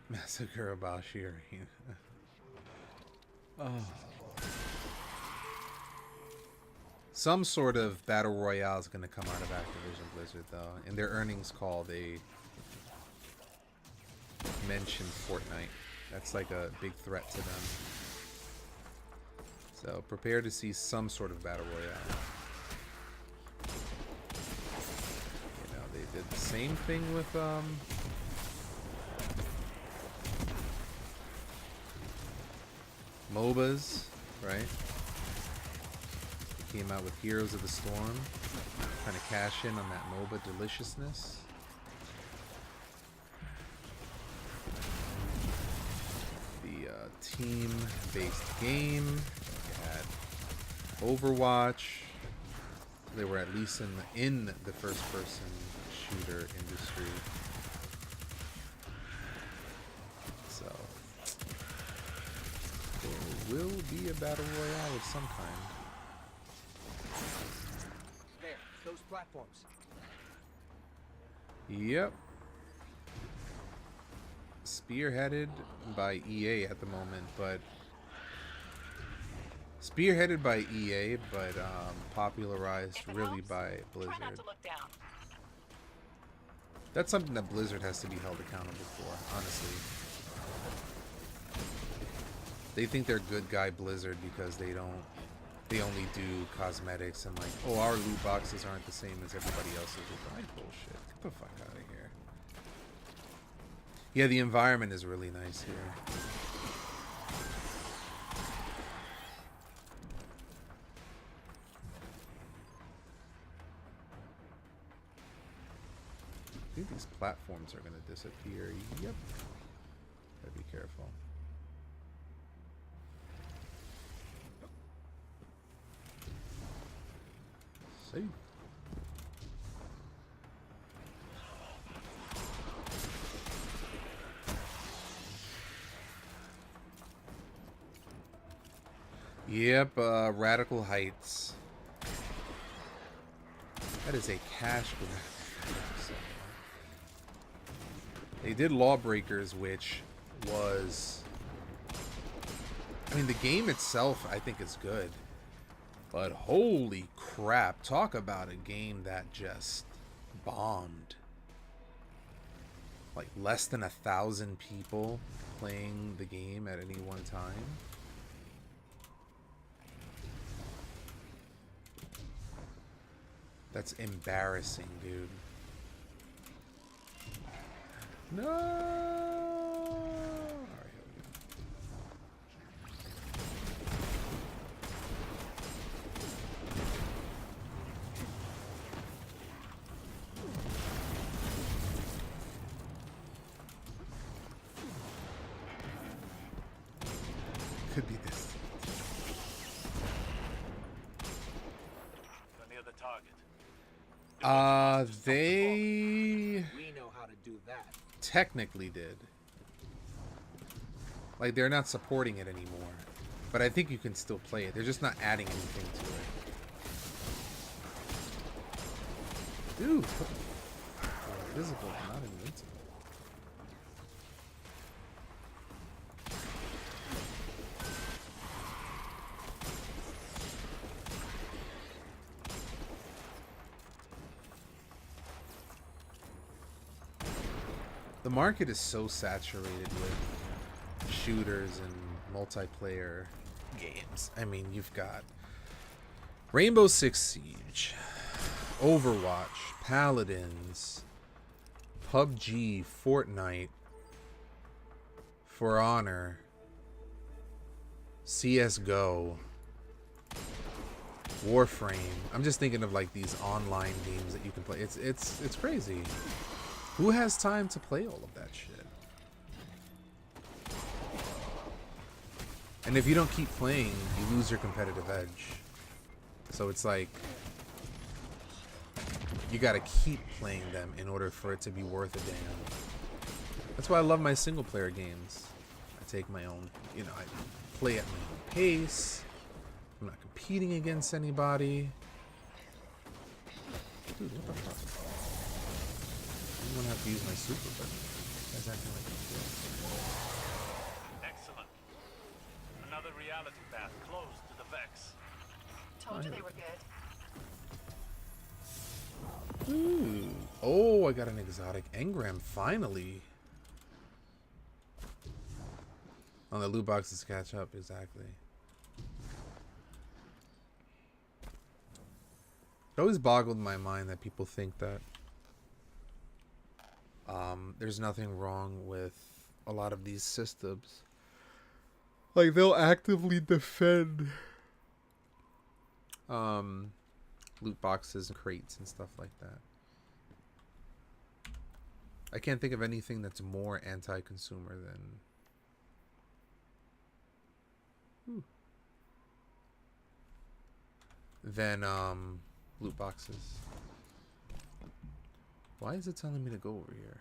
Massacre Bashir. Oh. Some sort of battle royale is going to come out of Activision Blizzard, though. In their earnings call, they mentioned Fortnite. That's like a big threat to them. So prepare to see some sort of battle royale. You know, they did the same thing with MOBAs, right? They came out with Heroes of the Storm, trying to cash in on that MOBA deliciousness. The team-based game. You had Overwatch. They were at least in the first-person shooter industry. So there will be a battle royale of some kind. There, those platforms. Yep. Spearheaded by EA at the moment, but popularized really by Blizzard. Try not to look down. That's something that Blizzard has to be held accountable for, honestly. They think they're good guy Blizzard because they only do cosmetics and like, oh, our loot boxes aren't the same as everybody else's. Like, bullshit. Get the fuck out of here. Yeah, the environment is really nice here. I think these platforms are going to disappear. Yep. Gotta be careful. See? Yep, Radical Heights. That is a cash grab. They did Lawbreakers, which was... I mean, the game itself, I think, is good. But holy crap, talk about a game that just bombed. Like, less than 1,000 people playing the game at any one time. That's embarrassing, dude. No! Alright, here we go. Could be this. Near the target. They We know how to do that. technically did. Like, they're not supporting it anymore. But I think you can still play it. They're just not adding anything to it. Dude, physical, not invincible. The market is so saturated with shooters and multiplayer games. I mean, you've got Rainbow Six Siege, Overwatch, Paladins, PUBG, Fortnite, For Honor, CSGO, Warframe. I'm just thinking of like these online games that you can play. It's crazy. Who has time to play all of that shit? And if you don't keep playing, you lose your competitive edge. So it's like, you gotta keep playing them in order for it to be worth a damn. That's why I love my single player games. I take my own, you know, I play at my own pace. I'm not competing against anybody. Dude, what the fuck? I don't have to use my super button. Guys acting like Excellent. Another reality path closed to the Vex. Told you they were good. ooh. Oh, I got an exotic engram finally. On the loot boxes to catch up, exactly. It always boggled my mind that people think that there's nothing wrong with a lot of these systems. Like, they'll actively defend loot boxes and crates and stuff like that. I can't think of anything that's more anti-consumer than loot boxes. Why is it telling me to go over here?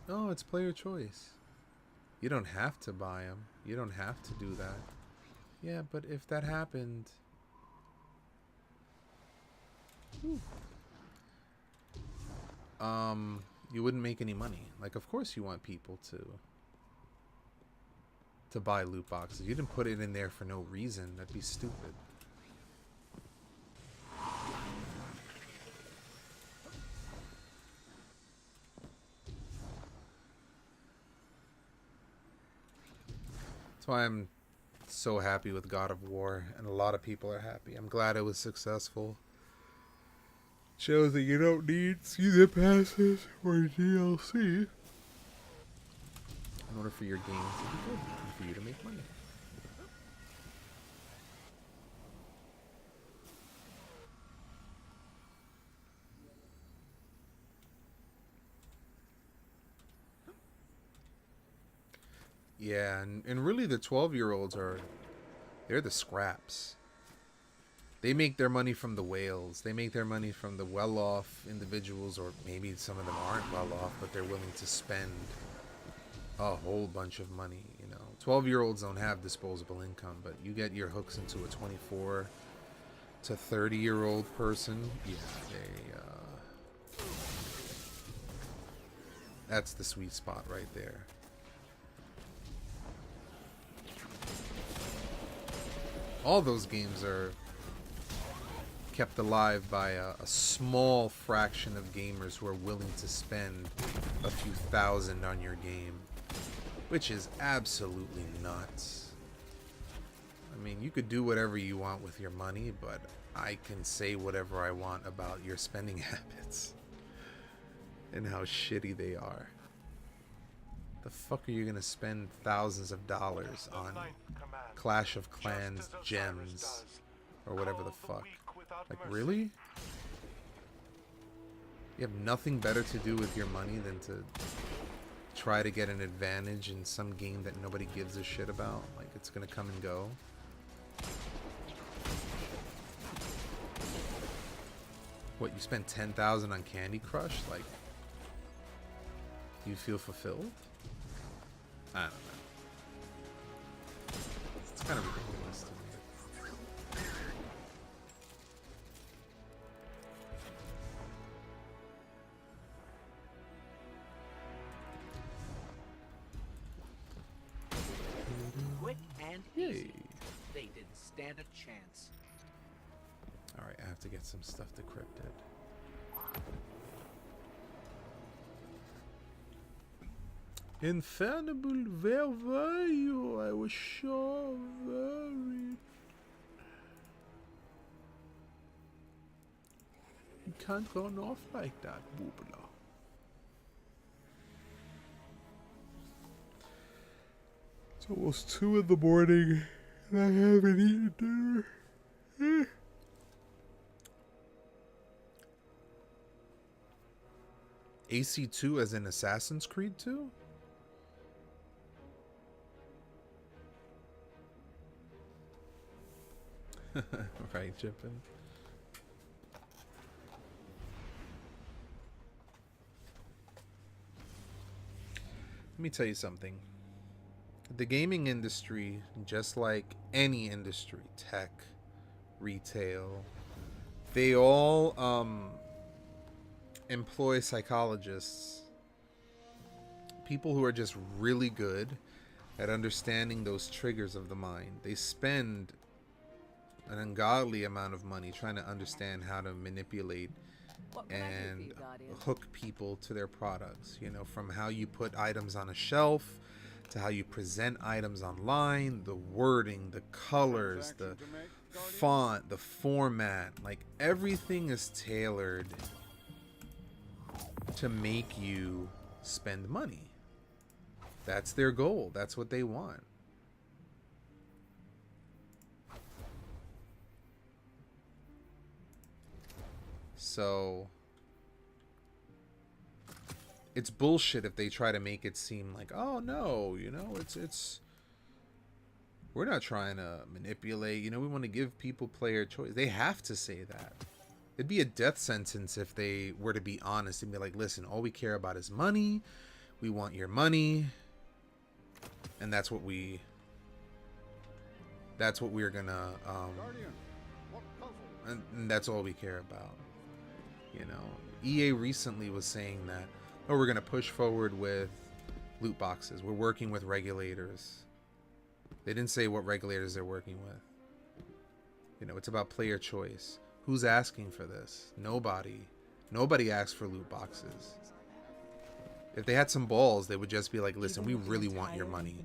Oh, it's player choice. You don't have to buy them. You don't have to do that. Yeah, but if that happened... you wouldn't make any money. Like, of course you want people to buy loot boxes. You didn't put it in there for no reason. That'd be stupid. That's why I'm so happy with God of War, and a lot of people are happy. I'm glad it was successful. Shows that you don't need season passes or DLC in order for your game to be good and for you to make money. Yeah, and really the 12-year-olds they're the scraps. They make their money from the whales. They make their money from the well-off individuals, or maybe some of them aren't well-off, but they're willing to spend a whole bunch of money, you know. 12-year-olds don't have disposable income, but you get your hooks into a 24 to 30-year-old person, yeah, that's the sweet spot right there. All those games are kept alive by a small fraction of gamers who are willing to spend a few thousand on your game, which is absolutely nuts. I mean, you could do whatever you want with your money, but I can say whatever I want about your spending habits and how shitty they are. The fuck are you gonna spend thousands of dollars on Clash of Clans gems or whatever the fuck? Like, really? You have nothing better to do with your money than to try to get an advantage in some game that nobody gives a shit about? Like, it's gonna come and go. What, you spent 10,000 on Candy Crush? Like, do you feel fulfilled? I don't know. It's kind of ridiculous to me. Quick and Yay. easy. They didn't stand a chance. Alright, I have to get some stuff decrypted. Infernable, where were you? I was so worried. You can't run off like that, Boobla. It's almost 2 in the morning and I haven't eaten dinner. AC2 as in Assassin's Creed 2? Right, Chippin. Let me tell you something. The gaming industry, just like any industry, tech, retail, they all employ psychologists, people who are just really good at understanding those triggers of the mind. They spend an ungodly amount of money trying to understand how to manipulate and hook people to their products, you know, from how you put items on a shelf to how you present items online, the wording, the colors, the font, the format, like everything is tailored to make you spend money. That's their goal. That's what they want. So it's bullshit if they try to make it seem like, oh no, you know, it's we're not trying to manipulate, you know, we want to give people player choice. They have to say that. It'd be a death sentence if they were to be honest and be like, listen, all we care about is money. We want your money. And that's what we're gonna and that's all we care about. You know, EA recently was saying that, oh, we're gonna push forward with loot boxes. We're working with regulators. They didn't say what regulators they're working with. You know, it's about player choice. Who's asking for this? Nobody. Nobody asked for loot boxes. If they had some balls, they would just be like, listen, we really want your money.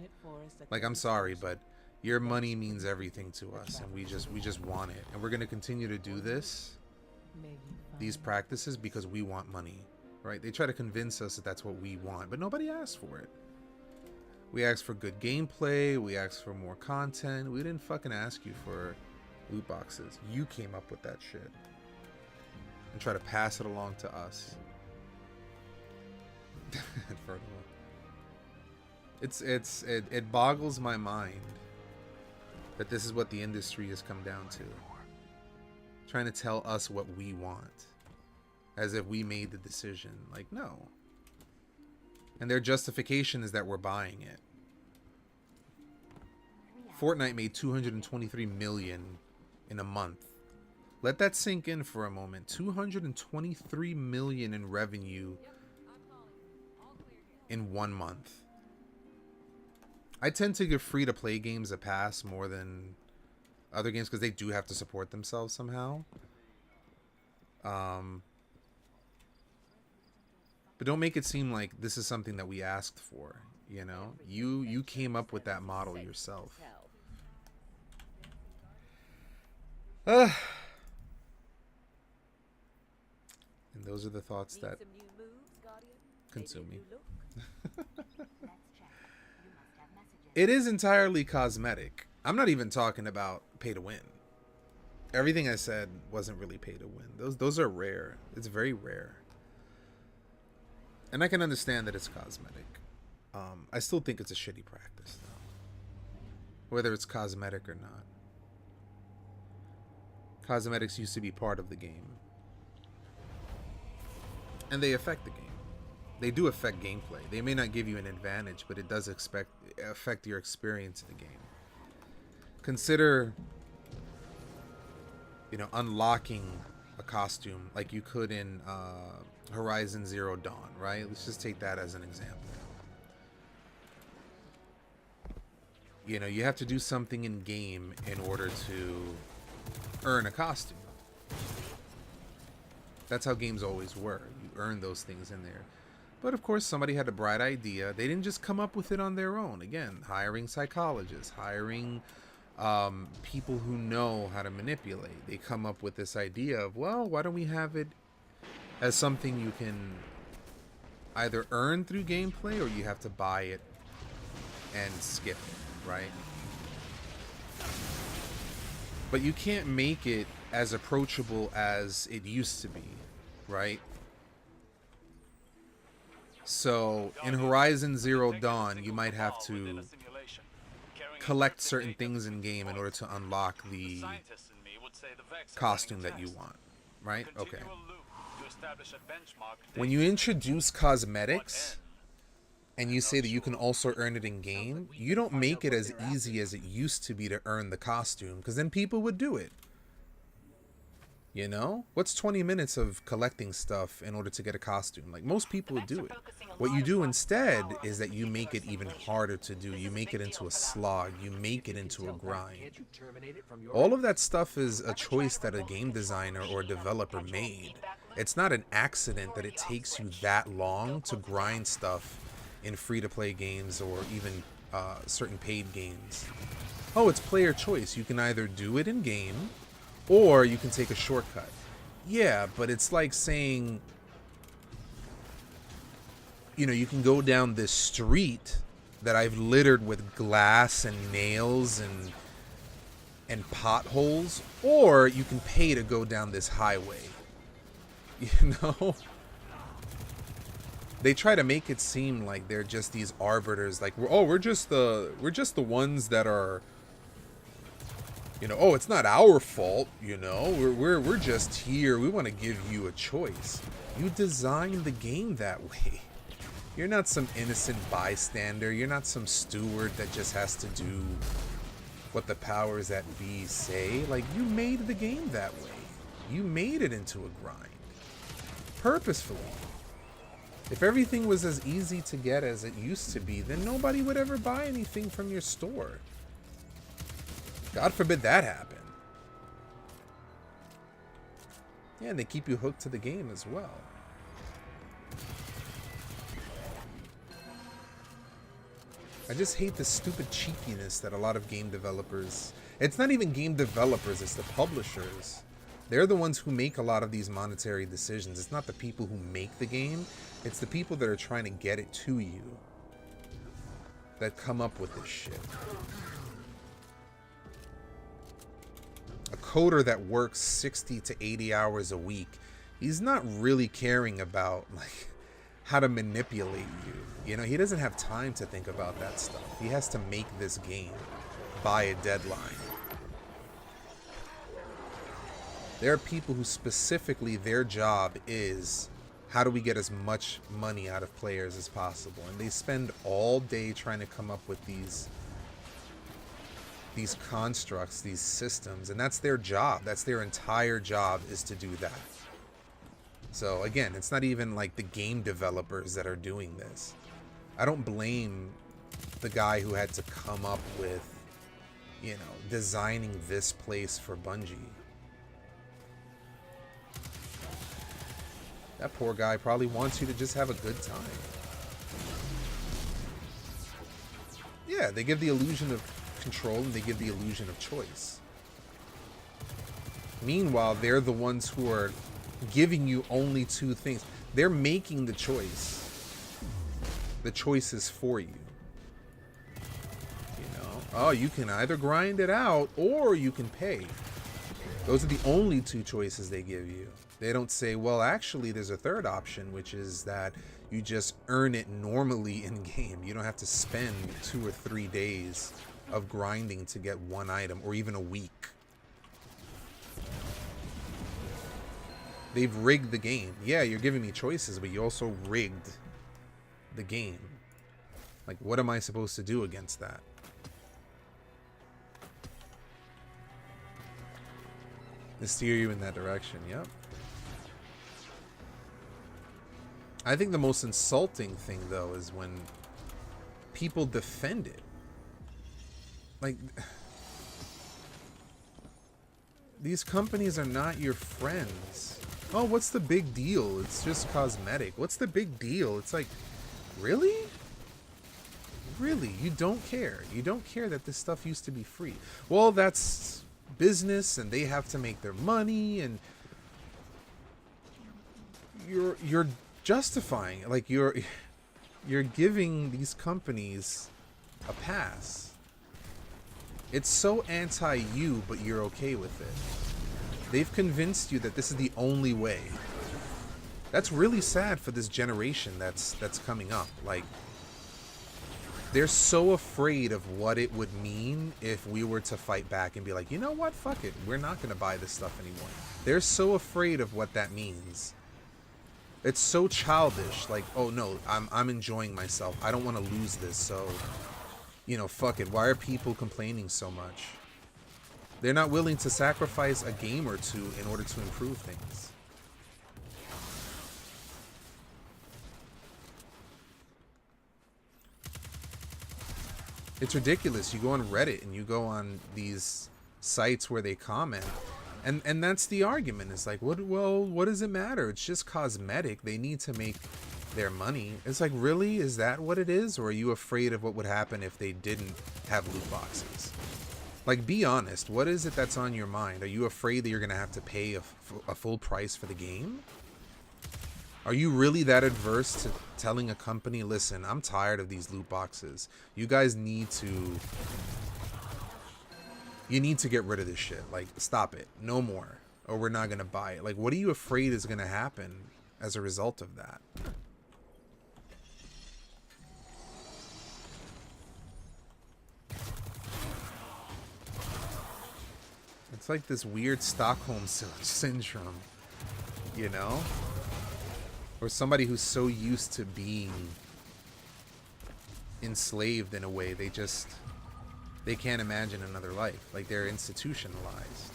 Like, I'm sorry, but your money means everything to us, and we just want it. And we're going to continue to do these practices because we want money, right? They try to convince us that that's what we want, but nobody asked for it. We asked for good gameplay. We asked for more content. We didn't fucking ask you for loot boxes. You came up with that shit and try to pass it along to us. It boggles my mind that this is what the industry has come down to, trying to tell us what we want as if we made the decision. Like, no. And their justification is that we're buying it. Fortnite made 223 million in a month. Let that sink in for a moment. 223 million in revenue in 1 month. I tend to give free-to-play games a pass more than other games because they do have to support themselves somehow. But don't make it seem like this is something that we asked for, you know? You came up with that model yourself. And those are the thoughts that consume me. It is entirely cosmetic. I'm not even talking about pay to win. Everything I said wasn't really pay to win. Those are rare. It's very rare. And I can understand that it's cosmetic. I still think it's a shitty practice, though. Whether it's cosmetic or not. Cosmetics used to be part of the game. And they affect the game. They do affect gameplay. They may not give you an advantage, but it does affect your experience in the game. Consider, you know, unlocking a costume like you could in Horizon Zero Dawn, right? Let's just take that as an example. You know, you have to do something in game in order to earn a costume. That's how games always were. You earn those things in there. But of course, somebody had a bright idea. They didn't just come up with it on their own. Again, hiring psychologists, hiring people who know how to manipulate. They come up with this idea of, well, why don't we have it as something you can either earn through gameplay or you have to buy it and skip it, right? But you can't make it as approachable as it used to be, right? So in Horizon Zero Dawn, you might have to collect certain things in game in order to unlock the costume that you want, right? Okay. When you introduce cosmetics and you say that you can also earn it in game, you don't make it as easy as it used to be to earn the costume, because then people would do it. You know? What's 20 minutes of collecting stuff in order to get a costume? Like, most people would do it. What you do instead is that you make it even harder to do. You make it into a slog. You make it into a grind. Can't you terminate it from your All of that stuff is a choice that a game designer or a developer made. It's not an accident that it takes you that long to grind stuff in free-to-play games or even certain paid games. Oh, it's player choice. You can either do it in-game or you can take a shortcut. Yeah, but it's like saying, you know, you can go down this street that I've littered with glass and nails and potholes, or you can pay to go down this highway. You know? They try to make it seem like they're just these arbiters, like, we're just the ones that are, you know, oh, it's not our fault, you know, we're just here. We want to give you a choice. You designed the game that way. You're not some innocent bystander. You're not some steward that just has to do what the powers that be say. Like, you made the game that way. You made it into a grind. Purposefully. If everything was as easy to get as it used to be, then nobody would ever buy anything from your store. God forbid that happen. Yeah, and they keep you hooked to the game as well. I just hate the stupid cheekiness that a lot of game developers... It's not even game developers, it's the publishers. They're the ones who make a lot of these monetary decisions. It's not the people who make the game. It's the people that are trying to get it to you that come up with this shit. A coder that works 60 to 80 hours a week, he's not really caring about, like, how to manipulate you. You know, he doesn't have time to think about that stuff. He has to make this game by a deadline. There are people who specifically their job is, how do we get as much money out of players as possible? And they spend all day trying to come up with these constructs, these systems, and that's their job. That's their entire job, is to do that. So again, it's not even like the game developers that are doing this. I don't blame the guy who had to come up with, you know, designing this place for Bungie. That poor guy probably wants you to just have a good time. Yeah, they give the illusion of control and they give the illusion of choice. Meanwhile, they're the ones who are giving you only two things. They're making the choice. The choice is for you. You know, oh, you can either grind it out or you can pay. Those are the only two choices they give you. They don't say, well, actually, there's a third option, which is that you just earn it normally in game. You don't have to spend 2 or 3 days of grinding to get one item, or even a week. They've rigged the game. Yeah, you're giving me choices, but you also rigged the game. Like, what am I supposed to do against that? To steer you in that direction, yep. I think the most insulting thing, though, is when people defend it. Like, these companies are not your friends. Oh, what's the big deal? It's just cosmetic. What's the big deal? It's like, really? Really? You don't care. You don't care that this stuff used to be free. Well, that's business, and they have to make their money, and you're justifying, like, you're giving these companies a pass. It's so anti-you, but you're okay with it. They've convinced you that this is the only way. That's really sad for this generation that's coming up. Like, they're so afraid of what it would mean if we were to fight back and be like, you know what, fuck it, we're not going to buy this stuff anymore. They're so afraid of what that means. It's so childish. Like, oh no, I'm enjoying myself. I don't want to lose this, so, you know, fuck it. Why are people complaining so much? They're not willing to sacrifice a game or two in order to improve things. It's ridiculous. You go on Reddit and you go on these sites where they comment, and that's the argument. It's like, what does it matter? It's just cosmetic. They need to make their money. It's like, really? Is that what it is? Or are you afraid of what would happen if they didn't have loot boxes? Like, be honest. What is it that's on your mind? Are you afraid that you're going to have to pay a full price for the game? Are you really that adverse to telling a company, listen, I'm tired of these loot boxes. You guys need to... You need to get rid of this shit. Like, stop it. No more. Or we're not going to buy it. Like, what are you afraid is going to happen as a result of that? It's like this weird Stockholm syndrome, you know? Or somebody who's so used to being enslaved in a way, they can't imagine another life. Like, they're institutionalized.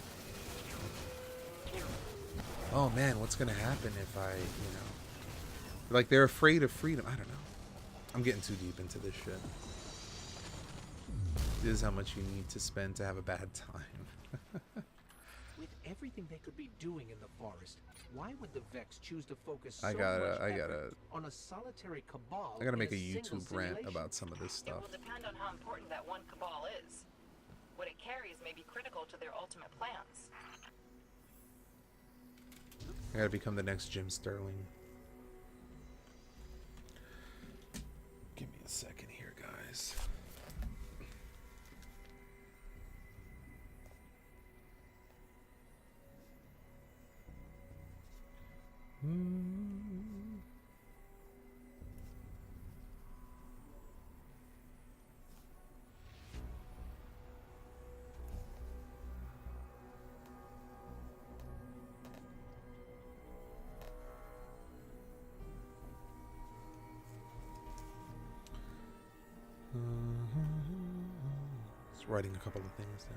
Oh man, what's gonna happen if I, you know... Like, they're afraid of freedom. I don't know. I'm getting too deep into this shit. This is how much you need to spend to have a bad time. With everything they could be doing in the forest, why would the Vex choose to focus so I much gotta effort on a solitary cabal? I gotta make a in single YouTube rant simulation? about some of this It stuff. will depend on how important that one cabal is. What it carries may be critical to their ultimate plans. I gotta become the next Jim Sterling. Give me a second here, guys. Just writing a couple of things down.